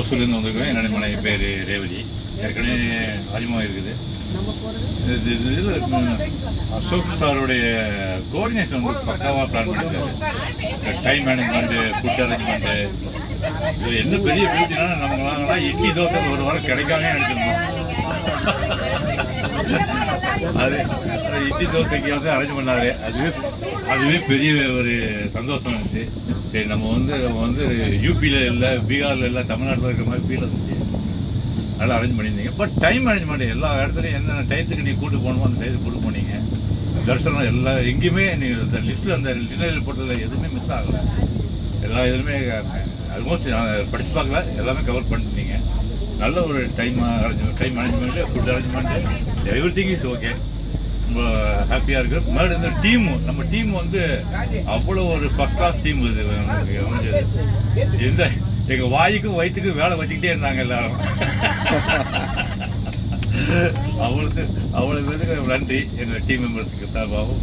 ஓசூர்லேருந்து வந்திருக்கோம். என்னோட மனைவி பேர் ரேவதி. ஏற்கனவே அறிமுகம் இருக்குது. இதில் அசோக் சாருடைய கோஆர்டினேஷன் வந்து பக்காவாக பிளான் பண்ணிச்சாரு. Time management, food arrangement. இது என்ன பெரிய பியூட்டினா நமக்குலாங்கன்னா இட்லி தோசை ஒரு வாரம் கிடைக்காம நினச்சிருந்தோம். அது இட்லி தோசைக்கு வந்து அரேஞ்ச் பண்ணாரு. அதுவே பெரிய ஒரு சந்தோஷம் இருந்துச்சு. சரி நம்ம வந்து யூபியில் இல்லை, பீகாரில் இல்லை, தமிழ்நாட்டில் இருக்கிற மாதிரி ஃபீல் இருந்துச்சு. நல்லா அரேஞ்ச் பண்ணியிருந்தீங்க. பட் டைம் மேனேஜ்மெண்ட் எல்லா இடத்துலையும் என்னென்ன டயத்துக்கு நீங்கள் கூட்டு போகணுமோ அந்த டயத்துக்கு கூட்டு போனீங்க. தரிசனம் எல்லா எங்கேயுமே நீங்கள் இந்த லிஸ்ட்டில் அந்த டின்னர் போட்டதில் எதுவுமே மிஸ் ஆகலை. எல்லா இதுலையுமே ஆல்மோஸ்ட் நான் படித்து பார்க்கல, எல்லாமே கவர் பண்ணிட்டீங்க. நல்ல ஒரு time management, food arrangement, every thing is okay. ரொம்ப ஹாப்பியாக இருக்குது. மறுபடியும் இந்த டீமு, நம்ம டீம் வந்து அவ்வளோ ஒரு ஃபஸ்ட் கிளாஸ் டீம். இது எந்த எங்கள் வாய்க்கும் வயிற்றுக்கும் வேலை வச்சுக்கிட்டே இருந்தாங்க எல்லாரும். அவ்வளோ பேருக்கு நன்றி எங்கள் டீம் மெம்பர்ஸுக்கு சார்பாகவும்.